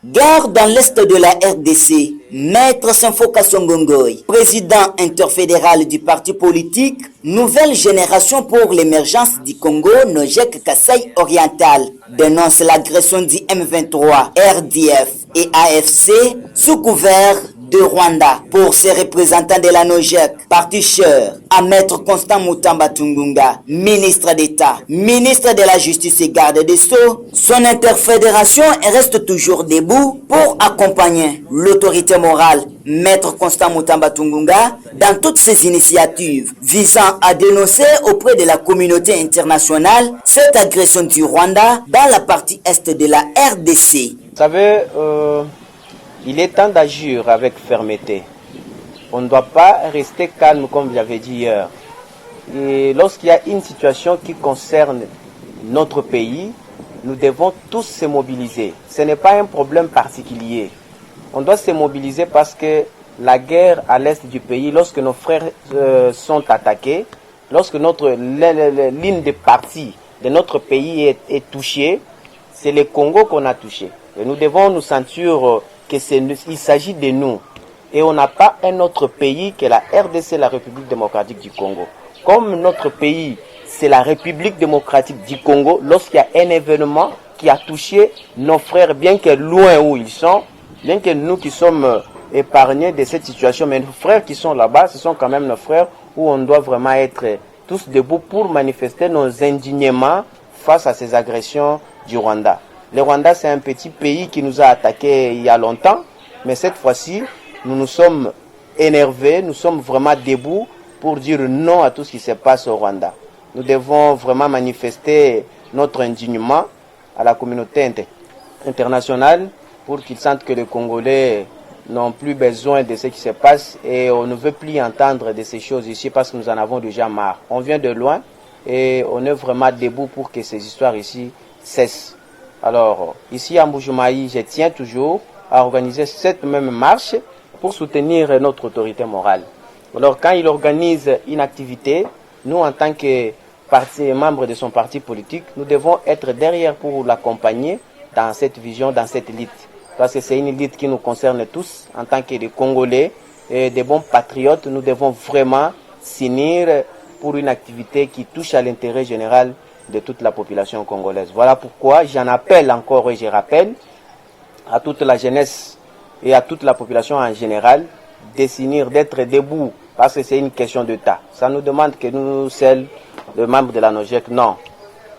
Gare dans l'est de la RDC, Maître Sanfoka Songongoy, président interfédéral du parti politique Nouvelle Génération pour l'émergence du Congo, Nojek Kasaï Oriental, dénonce l'agression du M23, RDF et AFC sous couvert de Rwanda. Pour ses représentants de la Nojek, parti cher à Maître Constant Mutamba Tungunga, ministre d'État, ministre de la Justice et garde des Sceaux, son interfédération reste toujours debout pour accompagner l'autorité morale, Maître Constant Mutamba Tungunga, dans toutes ses initiatives visant à dénoncer auprès de la communauté internationale cette agression du Rwanda dans la partie est de la RDC. Vous savez, il est temps d'agir avec fermeté. On ne doit pas rester calme comme j'avais dit hier. Et lorsqu'il y a une situation qui concerne notre pays, nous devons tous se mobiliser. Ce n'est pas un problème particulier. On doit se mobiliser parce que la guerre à l'est du pays, lorsque nos frères sont attaqués, lorsque notre ligne de parti de notre pays est touchée, c'est le Congo qu'on a touché. Et nous devons nous sentir qu'il s'agit de nous. Et on n'a pas un autre pays que la RDC, la République démocratique du Congo. Comme notre pays, c'est la République démocratique du Congo, lorsqu'il y a un événement qui a touché nos frères, bien que loin où ils sont, bien que nous qui sommes épargnés de cette situation, mais nos frères qui sont là-bas, ce sont quand même nos frères où on doit vraiment être tous debout pour manifester nos indignements face à ces agressions du Rwanda. Le Rwanda, c'est un petit pays qui nous a attaqués il y a longtemps, mais cette fois-ci, nous nous sommes énervés, nous sommes vraiment debout pour dire non à tout ce qui se passe au Rwanda. Nous devons vraiment manifester notre indignement à la communauté internationale pour qu'ils sentent que les Congolais n'ont plus besoin de ce qui se passe et on ne veut plus entendre de ces choses ici parce que nous en avons déjà marre. On vient de loin et on est vraiment debout pour que ces histoires ici cessent. Alors, ici à Mbujimai, je tiens toujours à organiser cette même marche pour soutenir notre autorité morale. Alors, quand il organise une activité, nous, en tant que membres de son parti politique, nous devons être derrière pour l'accompagner dans cette vision, dans cette lutte. Parce que c'est une lutte qui nous concerne tous, en tant que des Congolais et des bons patriotes. Nous devons vraiment s'unir pour une activité qui touche à l'intérêt général de toute la population congolaise. Voilà pourquoi j'en appelle encore et je rappelle à toute la jeunesse et à toute la population en général de s'unir, d'être debout, parce que c'est une question d'État. Ça nous demande que nous, seuls, les membres de la Nojek, non.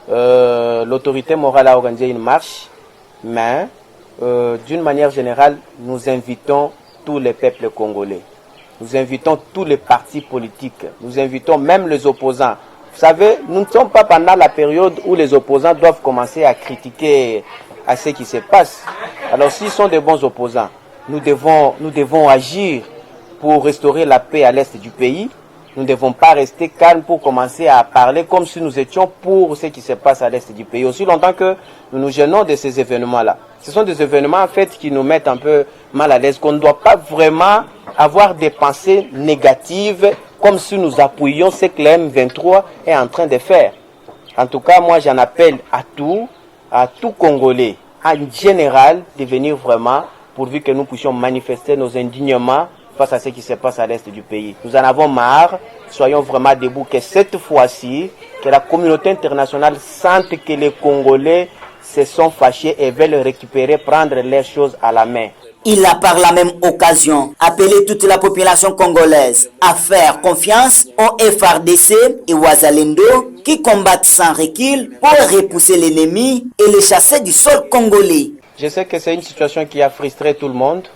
L'autorité morale a organisé une marche, mais d'une manière générale, nous invitons tous les peuples congolais. Nous invitons tous les partis politiques. Nous invitons même les opposants. Vous savez, nous ne sommes pas pendant la période où les opposants doivent commencer à critiquer à ce qui se passe. Alors s'ils sont des bons opposants, nous devons agir pour restaurer la paix à l'est du pays. Nous ne devons pas rester calmes pour commencer à parler comme si nous étions pour ce qui se passe à l'est du pays. Aussi longtemps que nous nous gênons de ces événements-là. Ce sont des événements en fait qui nous mettent un peu mal à l'aise, qu'on ne doit pas vraiment avoir des pensées négatives comme si nous appuyions ce que le M23 est en train de faire. En tout cas, moi j'en appelle à tout Congolais, en général, de venir vraiment pourvu que nous puissions manifester nos indignements face à ce qui se passe à l'est du pays. Nous en avons marre, soyons vraiment debout, que cette fois-ci, que la communauté internationale sente que les Congolais se sont fâchés et veulent récupérer, prendre les choses à la main. Il a par la même occasion appelé toute la population congolaise à faire confiance au FRDC et Wazalendo qui combattent sans recul pour repousser l'ennemi et le chasser du sol congolais. Je sais que c'est une situation qui a frustré tout le monde.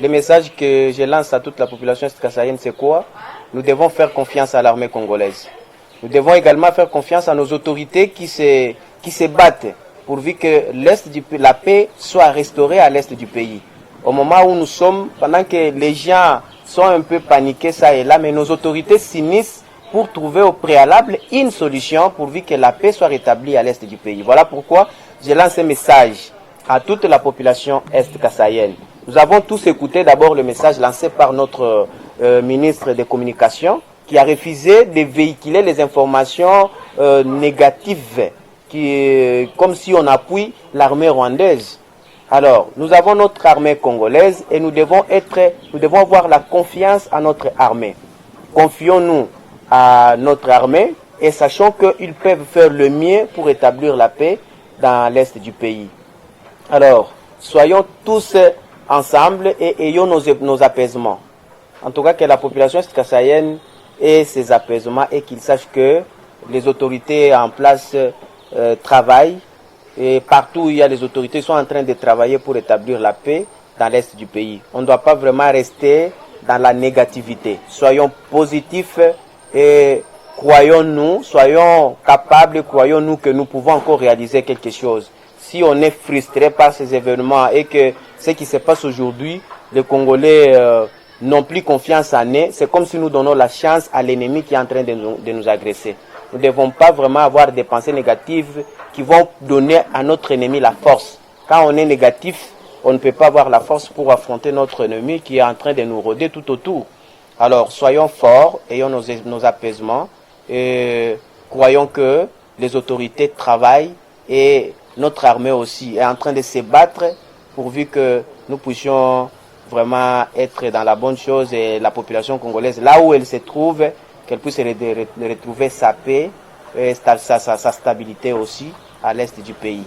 Le message que je lance à toute la population est-kassaïenne, c'est quoi? Nous devons faire confiance à l'armée congolaise. Nous devons également faire confiance à nos autorités qui se battent pourvu que la paix soit restaurée à l'est du pays. Au moment où nous sommes, pendant que les gens sont un peu paniqués ça et là, mais nos autorités s'unissent pour trouver au préalable une solution pourvu que la paix soit rétablie à l'est du pays. Voilà pourquoi je lance un message à toute la population est-kassaïenne. Nous avons tous écouté d'abord le message lancé par notre ministre des Communications qui a refusé de véhiculer les informations négatives, comme si on appuie l'armée rwandaise. Alors, nous avons notre armée congolaise et nous devons avoir la confiance à notre armée. Confions-nous à notre armée et sachons qu'ils peuvent faire le mieux pour établir la paix dans l'est du pays. Alors, soyons tous ensemble et ayons nos apaisements. En tout cas, que la population est-kassaïenne ait ses apaisements et qu'ils sachent que les autorités en place travaillent. Et partout où il y a les autorités, ils sont en train de travailler pour établir la paix dans l'est du pays. On ne doit pas vraiment rester dans la négativité. Soyons positifs et croyons-nous, soyons capables, croyons-nous que nous pouvons encore réaliser quelque chose. Si on est frustré par ces événements et que ce qui se passe aujourd'hui, les Congolais n'ont plus confiance en eux, c'est comme si nous donnons la chance à l'ennemi qui est en train de nous agresser. Nous ne devons pas vraiment avoir des pensées négatives qui vont donner à notre ennemi la force. Quand on est négatif, on ne peut pas avoir la force pour affronter notre ennemi qui est en train de nous rôder tout autour. Alors, soyons forts, ayons nos apaisements, et croyons que les autorités travaillent et notre armée aussi est en train de se battre pourvu que nous puissions vraiment être dans la bonne chose et la population congolaise, là où elle se trouve, qu'elle puisse retrouver sa paix et sa stabilité aussi à l'est du pays.